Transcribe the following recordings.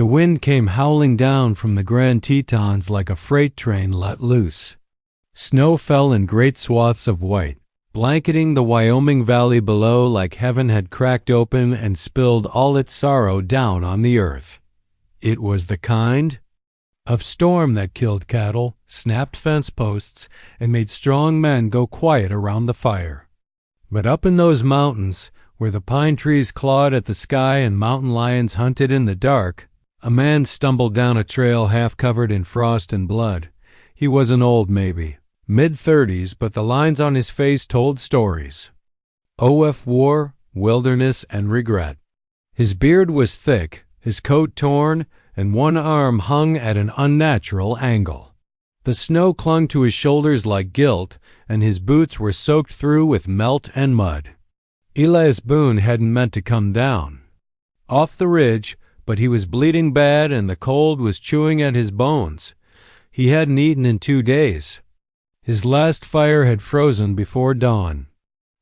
The wind came howling down from the Grand Tetons like a freight train let loose. Snow fell in great swaths of white, blanketing the Wyoming valley below like heaven had cracked open and spilled all its sorrow down on the earth. It was the kind of storm that killed cattle, snapped fence posts, and made strong men go quiet around the fire. But up in those mountains, where the pine trees clawed at the sky and mountain lions hunted in the dark, a man stumbled down a trail half covered in frost and blood. He wasn't old, maybe, mid-30s, but the lines on his face told stories. OF war, wilderness, and regret. His beard was thick, his coat torn, and one arm hung at an unnatural angle. The snow clung to his shoulders like guilt, and his boots were soaked through with melt and mud. Elias Boone hadn't meant to come down off the ridge, but he was bleeding bad and the cold was chewing at his bones. He hadn't eaten in 2 days. His last fire had frozen before dawn.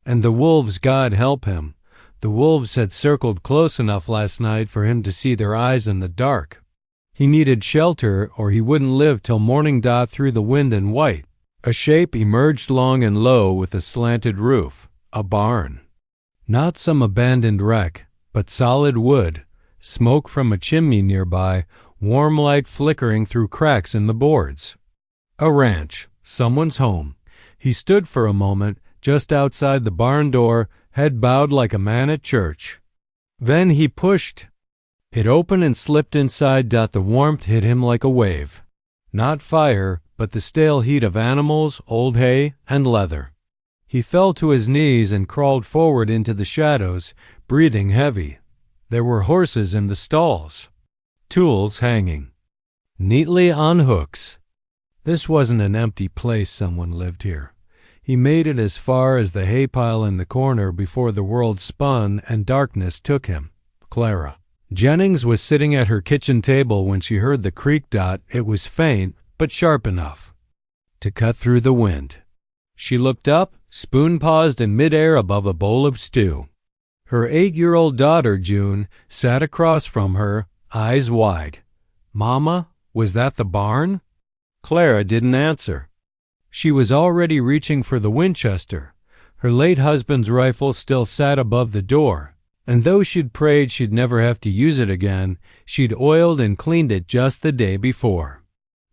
And the wolves, God help him, the wolves had circled close enough last night for him to see their eyes in the dark. He needed shelter or he wouldn't live till morning dot through the wind and white. A shape emerged long and low with a slanted roof, a barn. Not some abandoned wreck, but solid wood, smoke from a chimney nearby, warm light flickering through cracks in the boards. A ranch, someone's home. He stood for a moment just outside the barn door, head bowed like a man at church. Then he pushed it open and slipped inside. The warmth hit him like a wave. Not fire, but the stale heat of animals, old hay, and leather. He fell to his knees and crawled forward into the shadows, breathing heavy. There were horses in the stalls, tools hanging neatly on hooks. This wasn't an empty place. Someone lived here. He made it as far as the hay pile in the corner before the world spun and darkness took him. Clara Jennings was sitting at her kitchen table when she heard the creak. It was faint, but sharp enough to cut through the wind. She looked up, spoon paused in midair above a bowl of stew. Her 8-year-old daughter, June, sat across from her, eyes wide. "Mama, was that the barn?" Clara didn't answer. She was already reaching for the Winchester. Her late husband's rifle still sat above the door, and though she'd prayed she'd never have to use it again, she'd oiled and cleaned it just the day before.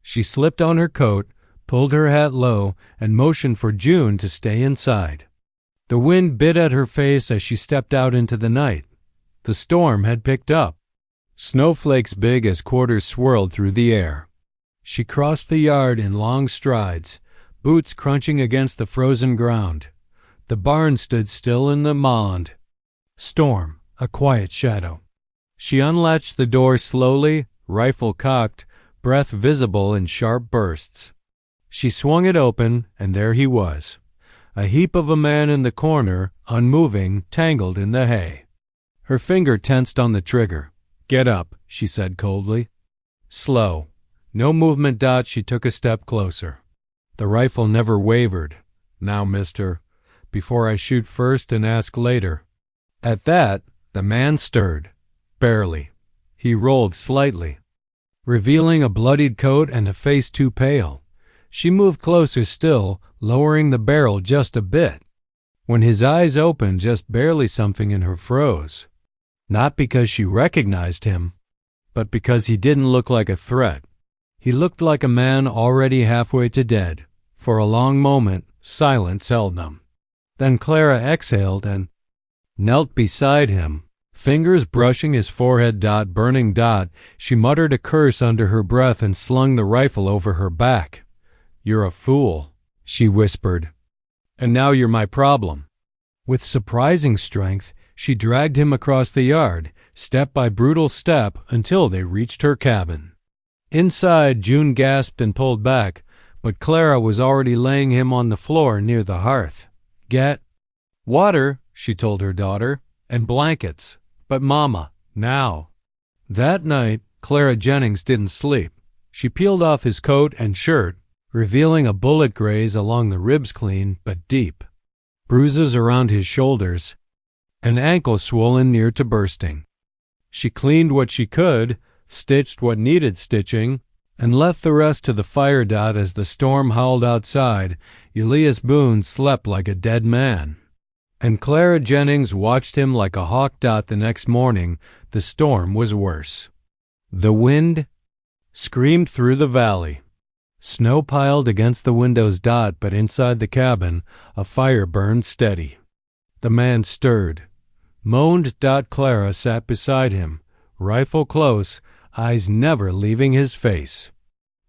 She slipped on her coat, pulled her hat low, and motioned for June to stay inside. The wind bit at her face as she stepped out into the night. The storm had picked up. Snowflakes big as quarters swirled through the air. She crossed the yard in long strides, boots crunching against the frozen ground. The barn stood still in the mound. Storm, a quiet shadow. She unlatched the door slowly, rifle cocked, breath visible in sharp bursts. She swung it open, and there he was, a heap of a man in the corner, unmoving, tangled in the hay. Her finger tensed on the trigger. "Get up," she said coldly. Slow. No movement. She took a step closer. The rifle never wavered. "Now, mister, before I shoot first and ask later." At that, the man stirred. Barely. He rolled slightly, revealing a bloodied coat and a face too pale. She moved closer still, lowering the barrel just a bit. When his eyes opened, just barely, something in her froze. Not because she recognized him, but because he didn't look like a threat. He looked like a man already halfway to dead. For a long moment, silence held them. Then Clara exhaled and knelt beside him, fingers brushing his forehead. Burning. She muttered a curse under her breath and slung the rifle over her back. "You're a fool," she whispered. "And now you're my problem." With surprising strength, she dragged him across the yard, step by brutal step, until they reached her cabin. Inside, June gasped and pulled back, but Clara was already laying him on the floor near the hearth. "Get water," she told her daughter, "and blankets. But Mama, now." That night, Clara Jennings didn't sleep. She peeled off his coat and shirt, revealing a bullet graze along the ribs, clean but deep, bruises around his shoulders, an ankle swollen near to bursting. She cleaned what she could, stitched what needed stitching, and left the rest to the fire. As the storm howled outside, Elias Boone slept like a dead man, and Clara Jennings watched him like a hawk. The next morning, the storm was worse. The wind screamed through the valley. Snow piled against the windows. But inside the cabin, a fire burned steady. The man stirred, moaned. Clara sat beside him, rifle close, eyes never leaving his face.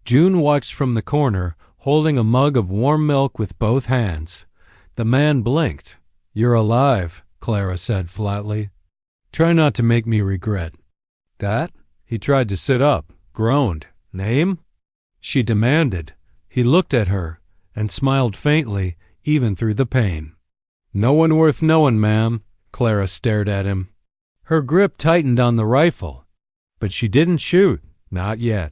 June watched from the corner, holding a mug of warm milk with both hands. The man blinked. "You're alive," Clara said flatly. "Try not to make me regret." "That?" He tried to sit up, groaned. "Name?" she demanded. He looked at her and smiled faintly, even through the pain. "No one worth knowin', ma'am." Clara stared at him. Her grip tightened on the rifle, but she didn't shoot, not yet.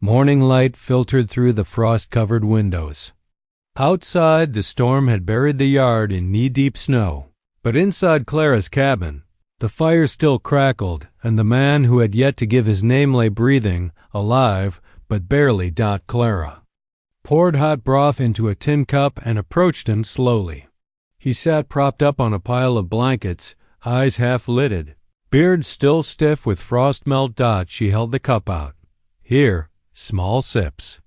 Morning light filtered through the frost-covered windows. Outside, the storm had buried the yard in knee-deep snow, but inside Clara's cabin, the fire still crackled, and the man who had yet to give his name lay breathing, alive, but barely. Clara poured hot broth into a tin cup and approached him slowly. He sat propped up on a pile of blankets, eyes half-lidded, beard still stiff with frost melt. She held the cup out. "Here, small sips."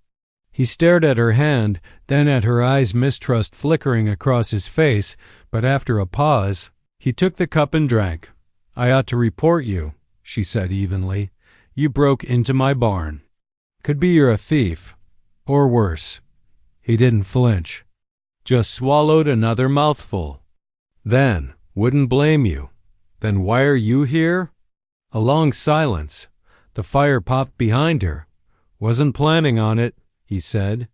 He stared at her hand, then at her eyes, mistrust flickering across his face, but after a pause, he took the cup and drank. "I ought to report you," she said evenly. "You broke into my barn. Could be you're a thief, or worse." He didn't flinch, just swallowed another mouthful. "Then, wouldn't blame you. Then why are you here?" A long silence. The fire popped behind her. "Wasn't planning on it," he said.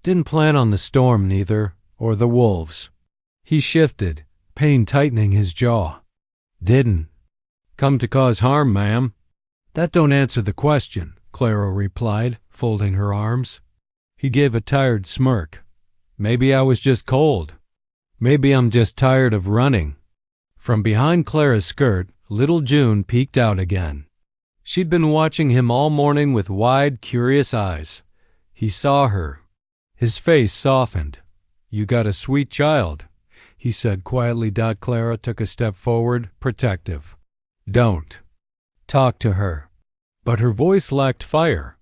"Didn't plan on the storm, neither, or the wolves." He shifted, pain tightening his jaw. "Didn't come to cause harm, ma'am." "That don't answer the question," Clara replied, folding her arms. He gave a tired smirk. "Maybe I was just cold. Maybe I'm just tired of running." From behind Clara's skirt, little June peeked out again. She'd been watching him all morning with wide, curious eyes. He saw her. His face softened. "You got a sweet child," he said quietly. Clara took a step forward, protective. "Don't talk to her." But her voice lacked fire.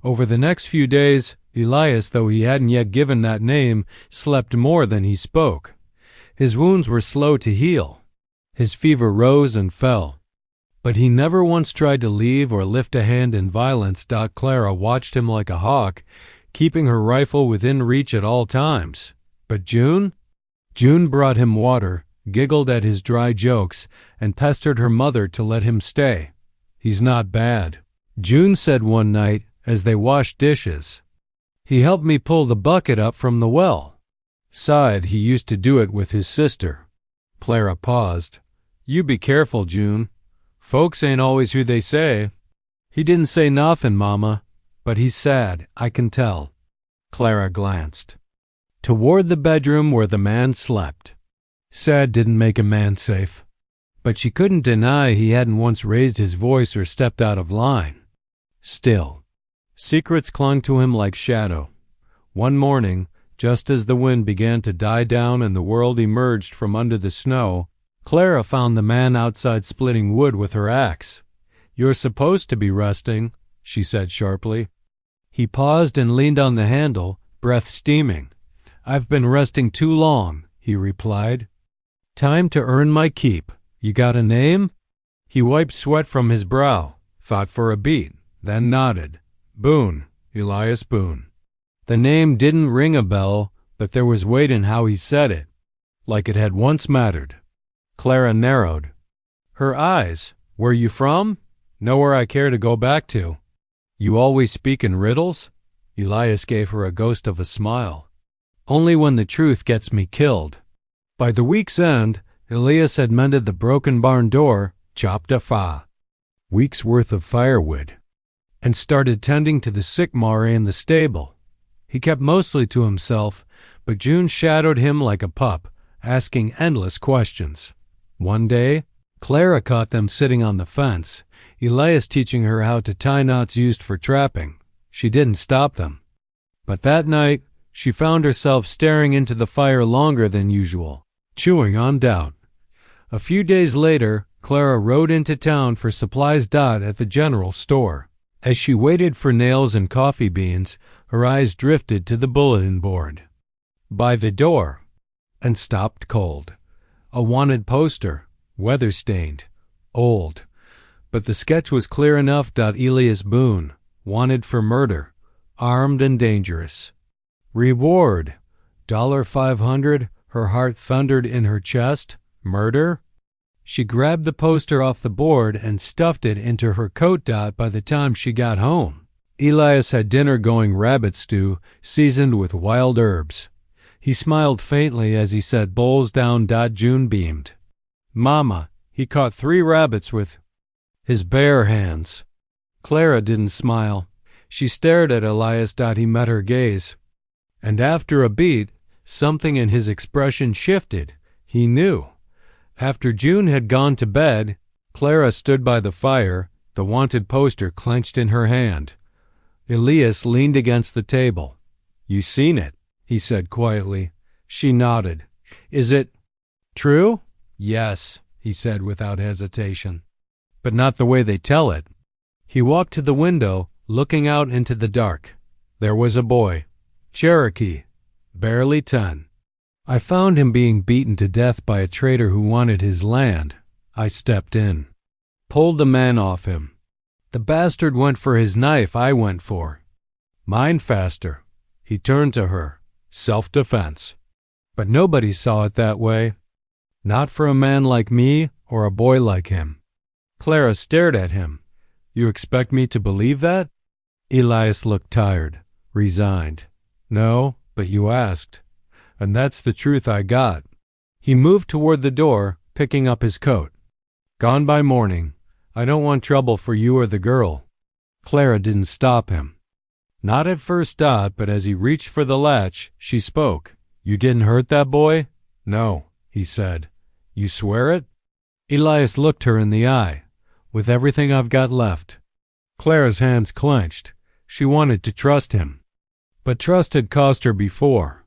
Over the next few days, Elias, though he hadn't yet given that name, slept more than he spoke. His wounds were slow to heal. His fever rose and fell. But he never once tried to leave or lift a hand in violence. Clara watched him like a hawk, keeping her rifle within reach at all times. But June? June brought him water, giggled at his dry jokes, and pestered her mother to let him stay. "He's not bad," June said one night as they washed dishes. "He helped me pull the bucket up from the well." Sighed, "He used to do it with his sister." Clara paused. "You be careful, June. Folks ain't always who they say." "He didn't say nothin', Mama, but he's sad, I can tell." Clara glanced toward the bedroom where the man slept. Sad didn't make a man safe, but she couldn't deny he hadn't once raised his voice or stepped out of line. Still, secrets clung to him like shadow. One morning, just as the wind began to die down and the world emerged from under the snow, Clara found the man outside splitting wood with her axe. "You're supposed to be resting," she said sharply. He paused and leaned on the handle, breath steaming. "I've been resting too long," he replied. "Time to earn my keep. You got a name?" He wiped sweat from his brow, thought for a beat, then nodded. "Boone, Elias Boone." The name didn't ring a bell, but there was weight in how he said it, like it had once mattered. Clara narrowed her eyes. "Where you from?" "Nowhere I care to go back to." "You always speak in riddles?" Elias gave her a ghost of a smile. "Only when the truth gets me killed." By the week's end, Elias had mended the broken barn door, chopped a week's worth of firewood, and started tending to the sick mare in the stable. He kept mostly to himself, but June shadowed him like a pup, asking endless questions. One day, Clara caught them sitting on the fence, Elias teaching her how to tie knots used for trapping. She didn't stop them. But that night, she found herself staring into the fire longer than usual, chewing on doubt. A few days later, Clara rode into town for supplies. At the general store. As she waited for nails and coffee beans, her eyes drifted to the bulletin board by the door and stopped cold. A wanted poster, weather-stained, old. But the sketch was clear enough. Elias Boone, wanted for murder, armed and dangerous. Reward, $500. Her heart thundered in her chest. Murder? She grabbed the poster off the board and stuffed it into her coat. By the time she got home, Elias had dinner going rabbit stew seasoned with wild herbs. He smiled faintly as he set bowls down. June beamed. Mama, he caught 3 rabbits with his bare hands. Clara didn't smile. She stared at Elias. He met her gaze. And after a beat, something in his expression shifted. He knew. After June had gone to bed, Clara stood by the fire, the wanted poster clenched in her hand. Elias leaned against the table. You seen it, he said quietly. She nodded. Is it true? Yes, he said without hesitation. But not the way they tell it. He walked to the window, looking out into the dark. There was a boy. Cherokee. Barely 10. I found him being beaten to death by a trader who wanted his land. I stepped in. Pulled the man off him. The bastard went for his knife. I went for mine faster. He turned to her. Self-defense. But nobody saw it that way. Not for a man like me or a boy like him. Clara stared at him. You expect me to believe that? Elias looked tired, resigned. No, but you asked. And that's the truth I got. He moved toward the door, picking up his coat. Gone by morning. I don't want trouble for you or the girl. Clara didn't stop him. Not at first. But as he reached for the latch, she spoke. You didn't hurt that boy? No, he said. You swear it? Elias looked her in the eye. With everything I've got left. Clara's hands clenched. She wanted to trust him. But trust had cost her before.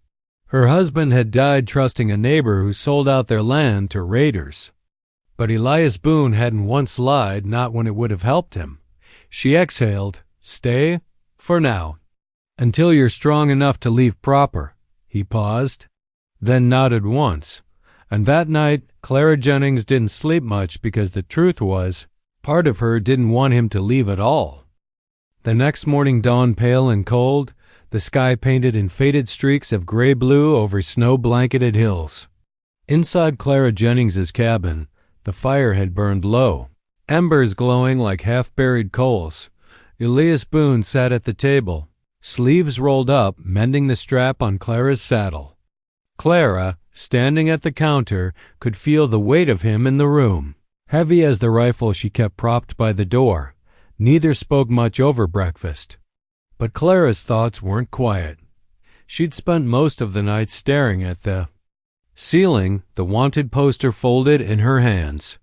Her husband had died trusting a neighbor who sold out their land to raiders. But Elias Boone hadn't once lied, not when it would have helped him. She exhaled. Stay? For now. Until you're strong enough to leave proper. He paused, then nodded once. And that night, Clara Jennings didn't sleep much because the truth was, part of her didn't want him to leave at all. The next morning dawned pale and cold, the sky painted in faded streaks of gray-blue over snow-blanketed hills. Inside Clara Jennings's cabin, the fire had burned low, embers glowing like half-buried coals. Elias Boone sat at the table, sleeves rolled up, mending the strap on Clara's saddle. Clara, standing at the counter, could feel the weight of him in the room, heavy as the rifle she kept propped by the door. Neither spoke much over breakfast. But Clara's thoughts weren't quiet. She'd spent most of the night staring at the ceiling, the wanted poster folded in her hands.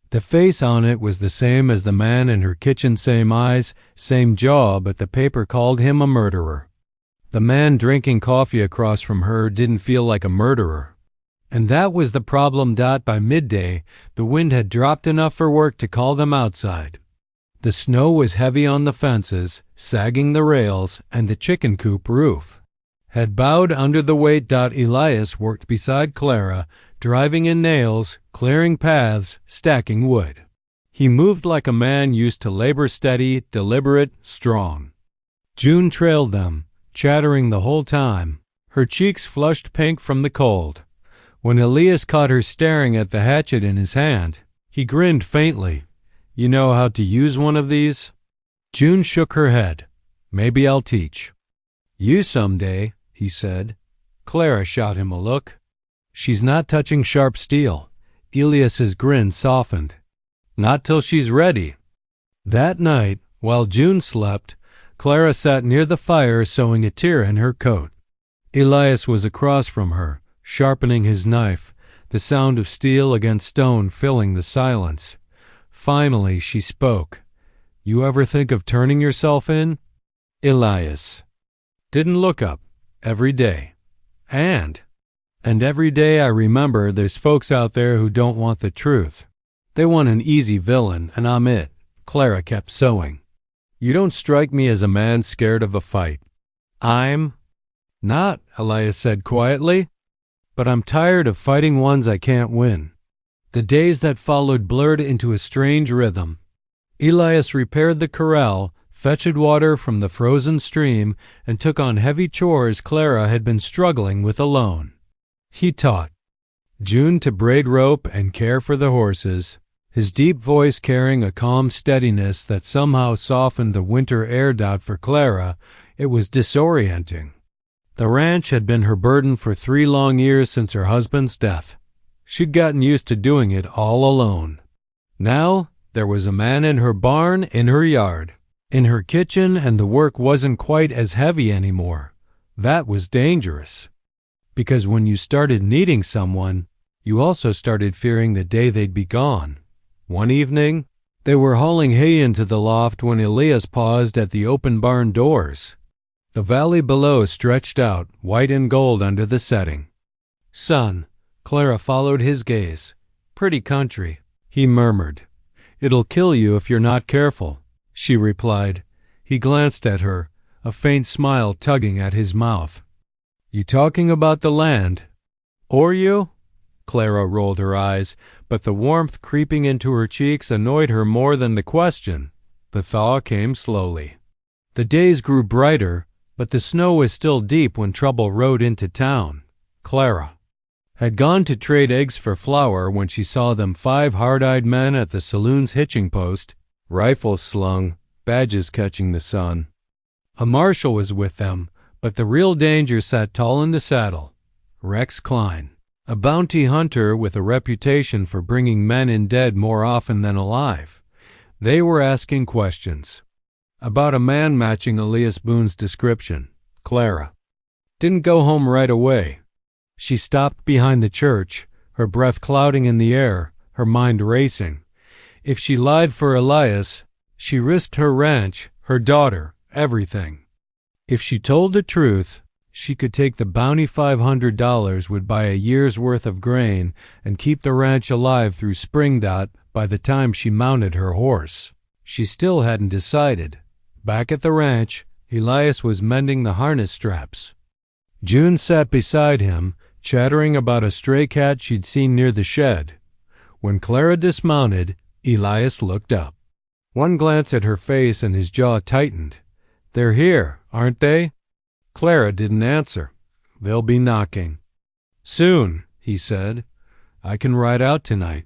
The face on it was the same as the man in her kitchen, same eyes, same jaw, but the paper called him a murderer. The man drinking coffee across from her didn't feel like a murderer. And that was the problem. By midday, the wind had dropped enough for work to call them outside. The snow was heavy on the fences, sagging the rails, and the chicken coop roof had bowed under the weight. Elias worked beside Clara, driving in nails, clearing paths, stacking wood. He moved like a man used to labor, steady, deliberate, strong. June trailed them, chattering the whole time, her cheeks flushed pink from the cold. When Elias caught her staring at the hatchet in his hand, he grinned faintly. You know how to use one of these? June shook her head. Maybe I'll teach. You someday, he said. Clara shot him a look. She's not touching sharp steel. Elias's grin softened. Not till she's ready. That night, while June slept, Clara sat near the fire sewing a tear in her coat. Elias was across from her, sharpening his knife, the sound of steel against stone filling the silence. Finally, she spoke. You ever think of turning yourself in? Elias didn't look up. Every day. And every day I remember there's folks out there who don't want the truth. They want an easy villain, and I'm it. Clara kept sewing. You don't strike me as a man scared of a fight. I'm not, Elias said quietly, but I'm tired of fighting ones I can't win. The days that followed blurred into a strange rhythm. Elias repaired the corral, fetched water from the frozen stream, and took on heavy chores Clara had been struggling with alone. He taught June to braid rope and care for the horses, his deep voice carrying a calm steadiness that somehow softened the winter air doubt for Clara. It was disorienting. The ranch had been her burden for 3 long years since her husband's death. She'd gotten used to doing it all alone. Now there was a man in her barn, in her yard, in her kitchen, and the work wasn't quite as heavy anymore. That was dangerous. Because when you started needing someone, you also started fearing the day they'd be gone. One evening, they were hauling hay into the loft when Elias paused at the open barn doors. The valley below stretched out, white and gold under the setting. Son, Clara followed his gaze. Pretty country, he murmured. It'll kill you if you're not careful, she replied. He glanced at her, a faint smile tugging at his mouth. You talking about the land? Or you? Clara rolled her eyes, but the warmth creeping into her cheeks annoyed her more than the question. The thaw came slowly. The days grew brighter, but the snow was still deep when trouble rode into town. Clara had gone to trade eggs for flour when she saw them 5 hard-eyed men at the saloon's hitching post, rifles slung, badges catching the sun. A marshal was with them, but the real danger sat tall in the saddle. Rex Klein, a bounty hunter with a reputation for bringing men in dead more often than alive. They were asking questions. About a man matching Elias Boone's description. Clara didn't go home right away. She stopped behind the church, her breath clouding in the air, her mind racing. If she lied for Elias, she risked her ranch, her daughter, everything. If she told the truth, she could take the bounty. $500 would buy a year's worth of grain and keep the ranch alive through spring dot by the time she mounted her horse. She still hadn't decided. Back at the ranch, Elias was mending the harness straps. June sat beside him, chattering about a stray cat she'd seen near the shed. When Clara dismounted, Elias looked up. One glance at her face and his jaw tightened. They're here, aren't they? Clara didn't answer. They'll be knocking. Soon, he said. I can ride out tonight.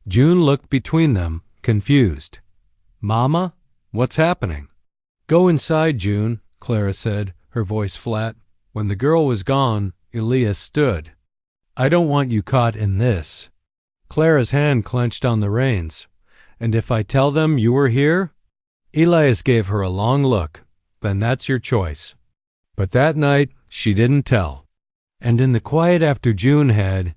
June looked between them, confused. Mama, what's happening? Go inside, June, Clara said, her voice flat. When the girl was gone, Elias stood. I don't want you caught in this. Clara's hand clenched on the reins. And if I tell them you were here? Elias gave her a long look. Then that's your choice. But that night, she didn't tell. And in the quiet after June had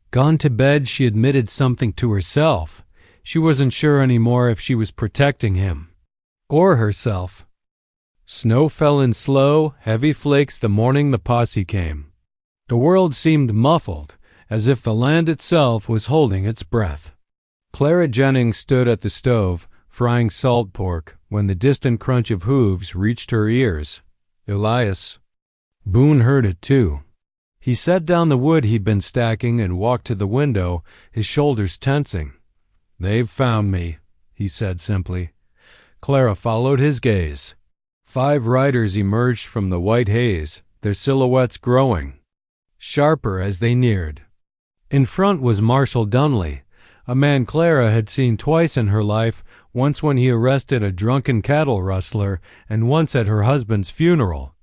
gone to bed, she admitted something to herself. She wasn't sure anymore if she was protecting him or herself. Snow fell in slow, heavy flakes the morning the posse came. The world seemed muffled, as if the land itself was holding its breath. Clara Jennings stood at the stove, frying salt pork, when the distant crunch of hooves reached her ears. Elias Boone heard it too. He set down the wood he'd been stacking and walked to the window, his shoulders tensing. They've found me, he said simply. Clara followed his gaze. 5 riders emerged from the white haze, their silhouettes growing sharper as they neared. In front was Marshal Dunley, a man Clara had seen twice in her life, once when he arrested a drunken cattle rustler and once at her husband's funeral.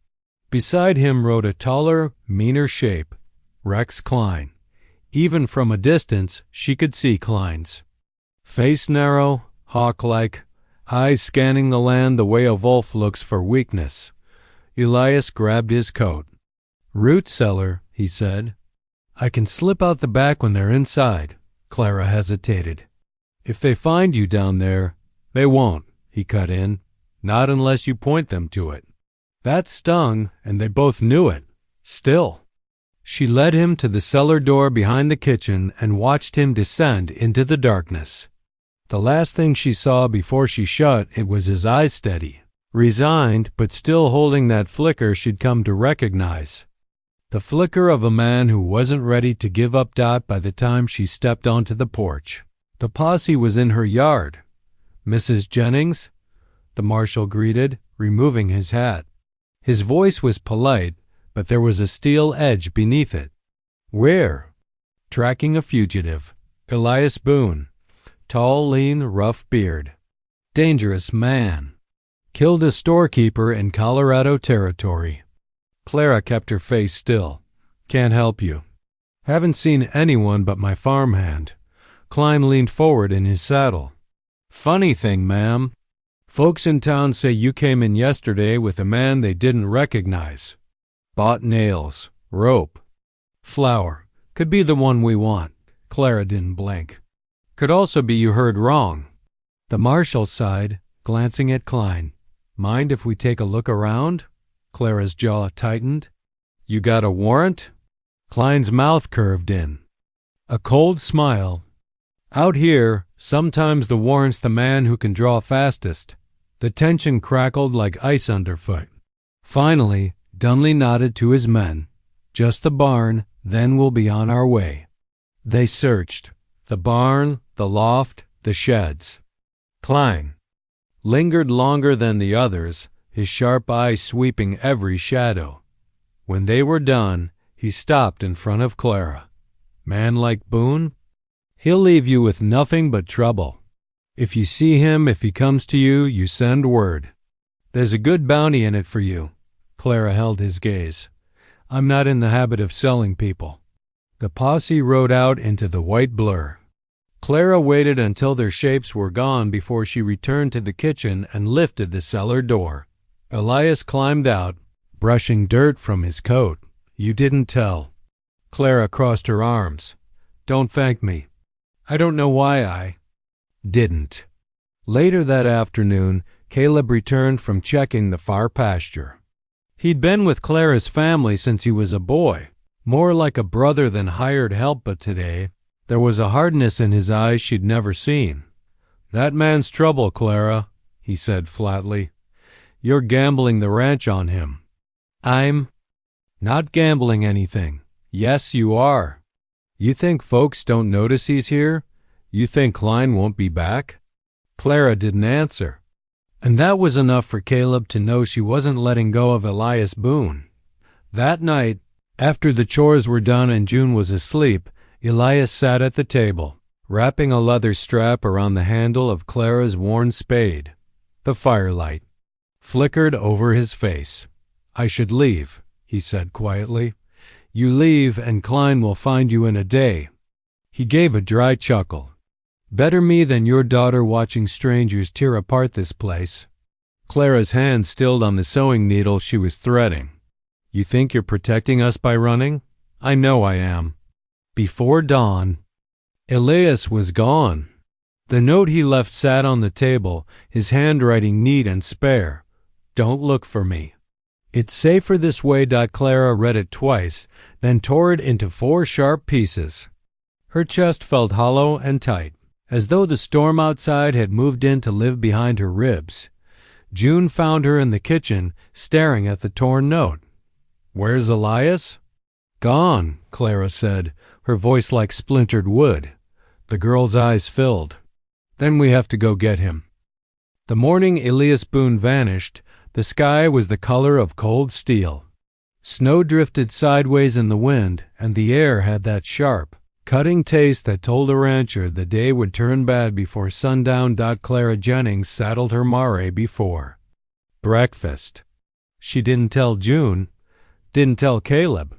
Beside him rode a taller, meaner shape, Rex Klein. Even from a distance, she could see Klein's face narrow, hawk-like, eyes scanning the land the way a wolf looks for weakness. Elias grabbed his coat. Root cellar, he said. I can slip out the back when they're inside. Clara hesitated. If they find you down there, they won't, he cut in. Not unless you point them to it. That stung, and they both knew it. Still. She led him to the cellar door behind the kitchen and watched him descend into the darkness. The last thing she saw before she shut it was his eyes steady, resigned but still holding that flicker she'd come to recognize. The flicker of a man who wasn't ready to give up Dot by the time she stepped onto the porch. The posse was in her yard. "Mrs. Jennings?" the marshal greeted, removing his hat. His voice was polite, but there was a steel edge beneath it. "Where?" "Tracking a fugitive. Elias Boone. Tall, lean, rough beard. Dangerous man. Killed a storekeeper in Colorado Territory." Clara kept her face still. "Can't help you. Haven't seen anyone but my farmhand." Klein leaned forward in his saddle. "Funny thing, ma'am. Folks in town say you came in yesterday with a man they didn't recognize. Bought nails, rope, flour. Could be the one we want." Clara didn't blink. "Could also be you heard wrong." The marshal sighed, glancing at Klein. "Mind if we take a look around?" Clara's jaw tightened. "You got a warrant?" Klein's mouth curved in. A cold smile. "Out here, sometimes the warrant's the man who can draw fastest." The tension crackled like ice underfoot. Finally, Dunley nodded to his men. "Just the barn, then we'll be on our way." They searched. The barn, the loft, the sheds. Klein lingered longer than the others, his sharp eyes sweeping every shadow. When they were done, he stopped in front of Clara. "Man like Boone? He'll leave you with nothing but trouble. If you see him, if he comes to you, you send word. There's a good bounty in it for you." Clara held his gaze. "I'm not in the habit of selling people." The posse rode out into the white blur. Clara waited until their shapes were gone before she returned to the kitchen and lifted the cellar door. Elias climbed out, brushing dirt from his coat. "You didn't tell." Clara crossed her arms. "Don't thank me. I don't know why I didn't." Later that afternoon, Caleb returned from checking the far pasture. He'd been with Clara's family since he was a boy, more like a brother than hired help, but today there was a hardness in his eyes she'd never seen. "That man's trouble, Clara," he said flatly. "You're gambling the ranch on him." "I'm not gambling anything." "Yes, you are. You think folks don't notice he's here? You think Klein won't be back?" Clara didn't answer. And that was enough for Caleb to know she wasn't letting go of Elias Boone. That night, after the chores were done and June was asleep, Elias sat at the table, wrapping a leather strap around the handle of Clara's worn spade. The firelight flickered over his face. "I should leave," he said quietly. "You leave and Klein will find you in a day." He gave a dry chuckle. "Better me than your daughter watching strangers tear apart this place." Clara's hand stilled on the sewing needle she was threading. "You think you're protecting us by running? I know I am." Before dawn, Elias was gone. The note he left sat on the table, his handwriting neat and spare. "Don't look for me. It's safer this way." Clara read it twice, then tore it into 4 sharp pieces. Her chest felt hollow and tight, as though the storm outside had moved in to live behind her ribs. June found her in the kitchen, staring at the torn note. "Where's Elias?" "Gone," Clara said, her voice like splintered wood. The girl's eyes filled. "Then we have to go get him." The morning Elias Boone vanished, the sky was the color of cold steel. Snow drifted sideways in the wind, and the air had that sharp, cutting taste that told a rancher the day would turn bad before sundown. Clara Jennings saddled her mare before breakfast. She didn't tell June, didn't tell Caleb,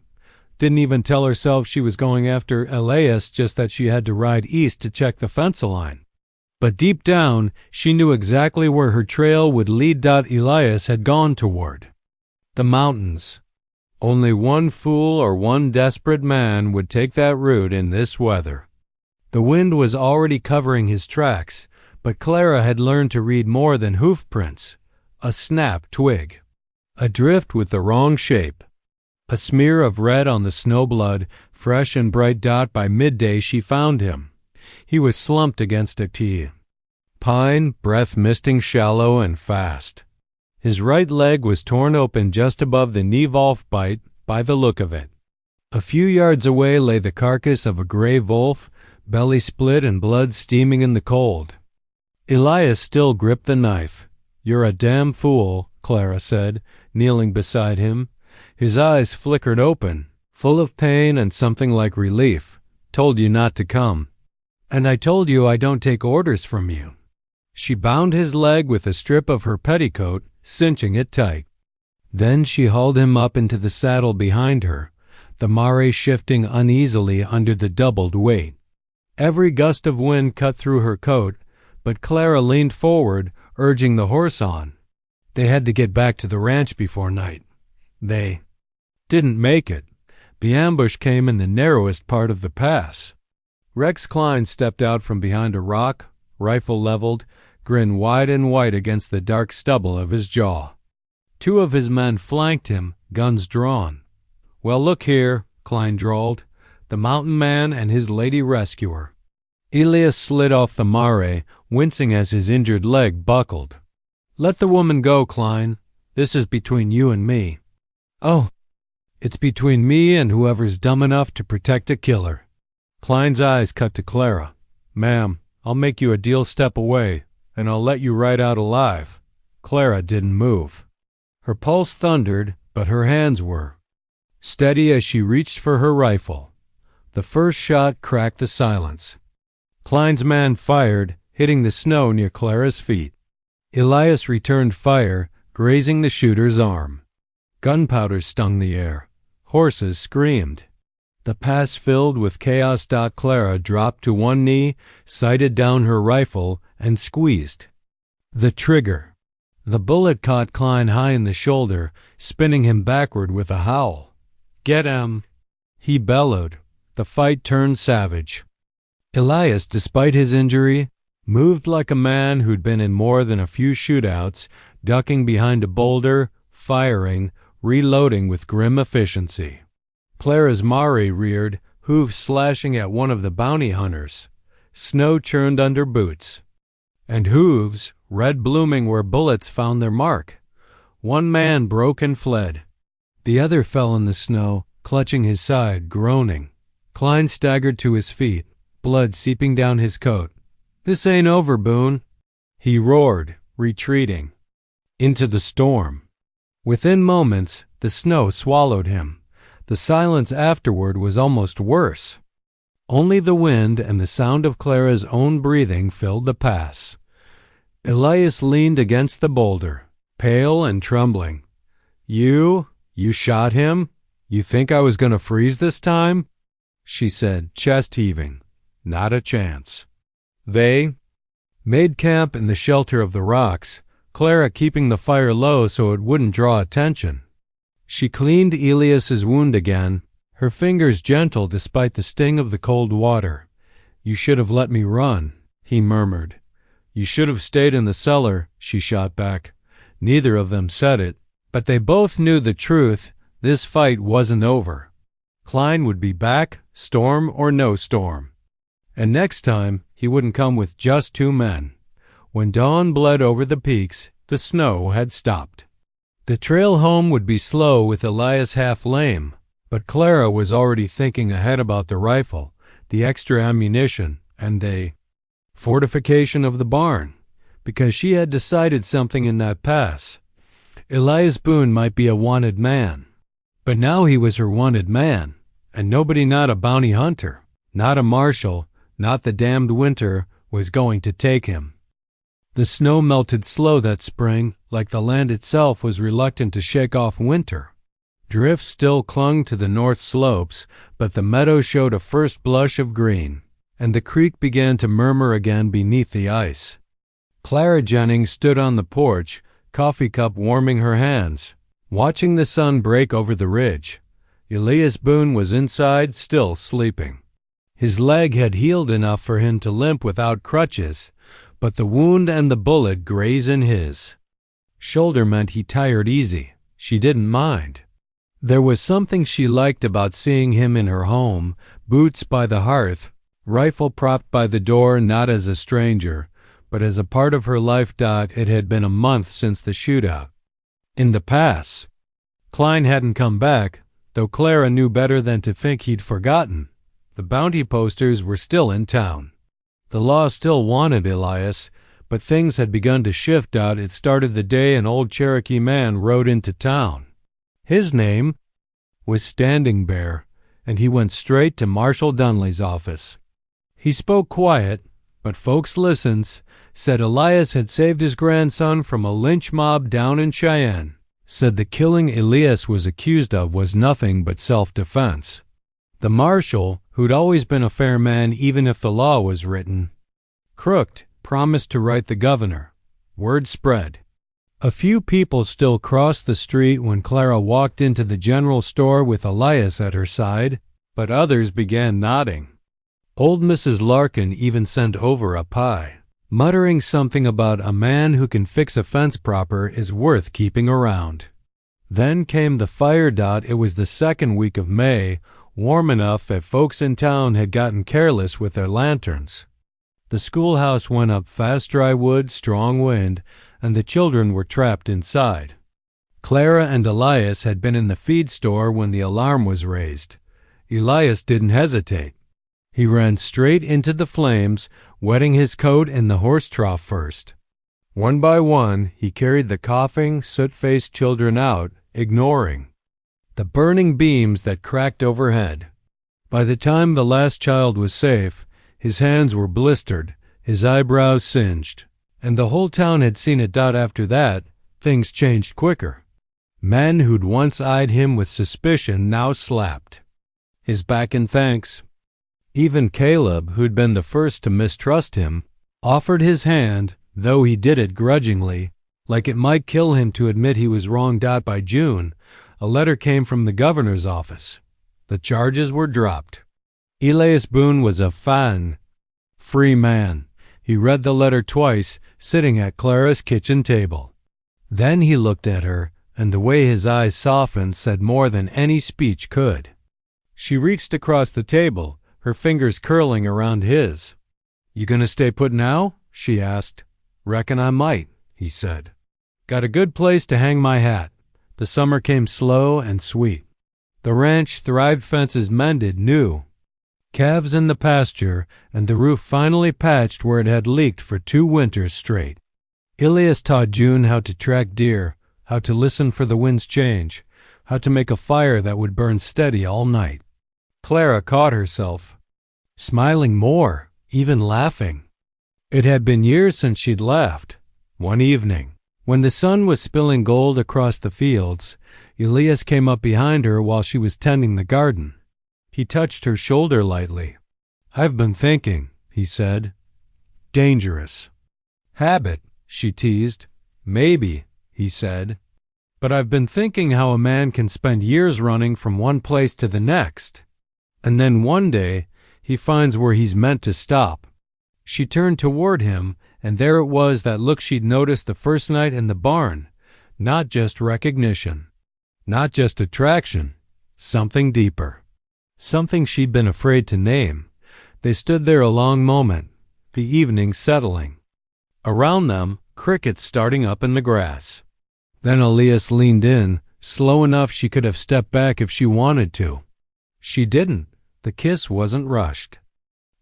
didn't even tell herself she was going after Elias, just that she had to ride east to check the fence line. But deep down, she knew exactly where her trail would lead. Elias had gone toward the mountains. Only one fool or one desperate man would take that route in this weather. The wind was already covering his tracks, but Clara had learned to read more than hoof prints. A snapped twig. A drift with the wrong shape. A smear of red on the snow blood, fresh and bright dot. By midday she found him. He was slumped against a tree. Pine, breath misting shallow and fast. His right leg was torn open just above the knee wolf bite, by the look of it. A few yards away lay the carcass of a gray wolf, belly split and blood steaming in the cold. Elias still gripped the knife. "You're a damn fool," Clara said, kneeling beside him. His eyes flickered open, full of pain and something like relief. "Told you not to come." "And I told you I don't take orders from you." She bound his leg with a strip of her petticoat, cinching it tight. Then she hauled him up into the saddle behind her, the mare shifting uneasily under the doubled weight. Every gust of wind cut through her coat, but Clara leaned forward, urging the horse on. They had to get back to the ranch before night. They didn't make it. The ambush came in the narrowest part of the pass. Rex Klein stepped out from behind a rock, rifle leveled, grin wide and white against the dark stubble of his jaw. Two of his men flanked him, guns drawn. "Well, look here," Klein drawled, "the mountain man and his lady rescuer." Elias slid off the mare, wincing as his injured leg buckled. "Let the woman go, Klein. This is between you and me." "Oh, it's between me and whoever's dumb enough to protect a killer." Klein's eyes cut to Clara. "Ma'am, I'll make you a deal step away, and I'll let you ride out alive." Clara didn't move. Her pulse thundered, but her hands were steady as she reached for her rifle. The first shot cracked the silence. Klein's man fired, hitting the snow near Clara's feet. Elias returned fire, grazing the shooter's arm. Gunpowder stung the air. Horses screamed. The pass filled with chaos. Clara dropped to one knee, sighted down her rifle, and squeezed the trigger. The bullet caught Klein high in the shoulder, spinning him backward with a howl. "Get him!" he bellowed. The fight turned savage. Elias, despite his injury, moved like a man who'd been in more than a few shootouts, ducking behind a boulder, firing, reloading with grim efficiency. Clara's mare reared, hooves slashing at one of the bounty hunters. Snow churned under boots. And hooves, red blooming where bullets found their mark. One man broke and fled. The other fell in the snow, clutching his side, groaning. Klein staggered to his feet, blood seeping down his coat. "This ain't over, Boone," he roared, retreating into the storm. Within moments, the snow swallowed him. The silence afterward was almost worse. Only the wind and the sound of Clara's own breathing filled the pass. Elias leaned against the boulder, pale and trembling. You shot him? You think I was going to freeze this time?" she said, chest heaving. "Not a chance." They made camp in the shelter of the rocks, Clara keeping the fire low so it wouldn't draw attention. She cleaned Elias's wound again, her fingers gentle despite the sting of the cold water. "You should have let me run," he murmured. "You should have stayed in the cellar," she shot back. Neither of them said it, but they both knew the truth. This fight wasn't over. Klein would be back, storm or no storm. And next time, he wouldn't come with just two men. When dawn bled over the peaks, the snow had stopped. The trail home would be slow with Elias half lame, but Clara was already thinking ahead about the rifle, the extra ammunition, and the fortification of the barn, because she had decided something in that pass. Elias Boone might be a wanted man, but now he was her wanted man, and nobody, not a bounty hunter, not a marshal, not the damned winter, was going to take him. The snow melted slow that spring, like the land itself was reluctant to shake off winter. Drifts still clung to the north slopes, but the meadow showed a first blush of green, and the creek began to murmur again beneath the ice. Clara Jennings stood on the porch, coffee cup warming her hands, watching the sun break over the ridge. Elias Boone was inside, still sleeping. His leg had healed enough for him to limp without crutches, but the wound and the bullet graze in his shoulder meant he tired easy. She didn't mind. There was something she liked about seeing him in her home, boots by the hearth, rifle propped by the door, not as a stranger, but as a part of her life. It had been a month since the shootout in the pass. Klein hadn't come back, though Clara knew better than to think he'd forgotten. The bounty posters were still in town. The law still wanted Elias, but things had begun to shift. It started the day an old Cherokee man rode into town. His name was Standing Bear, and he went straight to Marshal Dunley's office. He spoke quiet, but folks listened, said Elias had saved his grandson from a lynch mob down in Cheyenne, said the killing Elias was accused of was nothing but self-defense. The marshal, who'd always been a fair man even if the law was written crooked, promised to write the governor. Word spread. A few people still crossed the street when Clara walked into the general store with Elias at her side, but others began nodding. Old Mrs. Larkin even sent over a pie, muttering something about a man who can fix a fence proper is worth keeping around. Then came the fire. It was the second week of May, warm enough that folks in town had gotten careless with their lanterns. The schoolhouse went up fast, dry wood, strong wind, and the children were trapped inside. Clara and Elias had been in the feed store when the alarm was raised. Elias didn't hesitate. He ran straight into the flames, wetting his coat in the horse trough first. One by one, he carried the coughing, soot-faced children out, ignoring the burning beams that cracked overhead. By the time the last child was safe, his hands were blistered, his eyebrows singed, and the whole town had seen it. After that, things changed quicker. Men who'd once eyed him with suspicion now slapped his back in thanks. Even Caleb, who'd been the first to mistrust him, offered his hand, though he did it grudgingly, like it might kill him to admit he was wrong. By June, a letter came from the governor's office. The charges were dropped. Elias Boone was a free man. He read the letter twice, sitting at Clara's kitchen table. Then he looked at her, and the way his eyes softened said more than any speech could. She reached across the table, her fingers curling around his. "You gonna stay put now?" she asked. "Reckon I might," he said. "Got a good place to hang my hat." The summer came slow and sweet. The ranch thrived, fences mended, new calves in the pasture, and the roof finally patched where it had leaked for 2 winters straight. Elias taught June how to track deer, how to listen for the wind's change, how to make a fire that would burn steady all night. Clara caught herself smiling more, even laughing. It had been years since she'd laughed. One evening, when the sun was spilling gold across the fields, Elias came up behind her while she was tending the garden. He touched her shoulder lightly. "I've been thinking," he said. "Dangerous." "Habit," she teased. "Maybe," he said. "But I've been thinking how a man can spend years running from one place to the next, and then one day he finds where he's meant to stop." She turned toward him, and there it was, that look she'd noticed the first night in the barn. Not just recognition, not just attraction, something deeper. Something she'd been afraid to name. They stood there a long moment, the evening settling. Around them, crickets starting up in the grass. Then Elias leaned in, slow enough she could have stepped back if she wanted to. She didn't. The kiss wasn't rushed.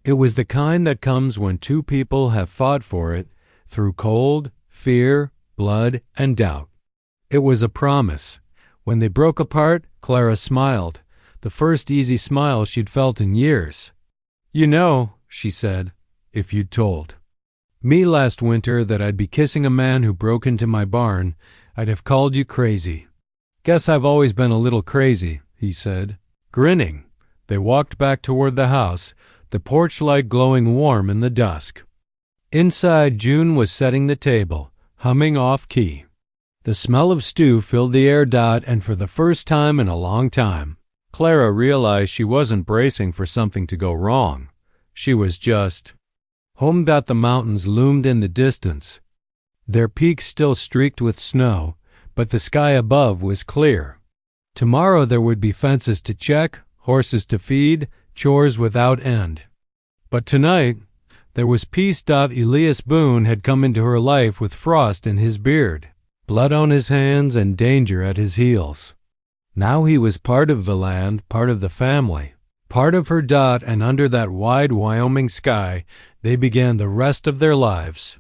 It was the kind that comes when 2 people have fought for it, through cold, fear, blood, and doubt. It was a promise. When they broke apart, Clara smiled, the first easy smile she'd felt in years. "You know," she said, "if you'd told me last winter that I'd be kissing a man who broke into my barn, I'd have called you crazy." "Guess I've always been a little crazy," he said, grinning. They walked back toward the house, the porch light glowing warm in the dusk. Inside, June was setting the table, humming off-key. The smell of stew filled the air. And for the first time in a long time, Clara realized she wasn't bracing for something to go wrong. She was just home. That the mountains loomed in the distance, their peaks still streaked with snow, but the sky above was clear. Tomorrow there would be fences to check, horses to feed, chores without end. But tonight, there was peace. Elias Boone had come into her life with frost in his beard, blood on his hands, and danger at his heels. Now he was part of the land, part of the family, part of her. And under that wide Wyoming sky, they began the rest of their lives.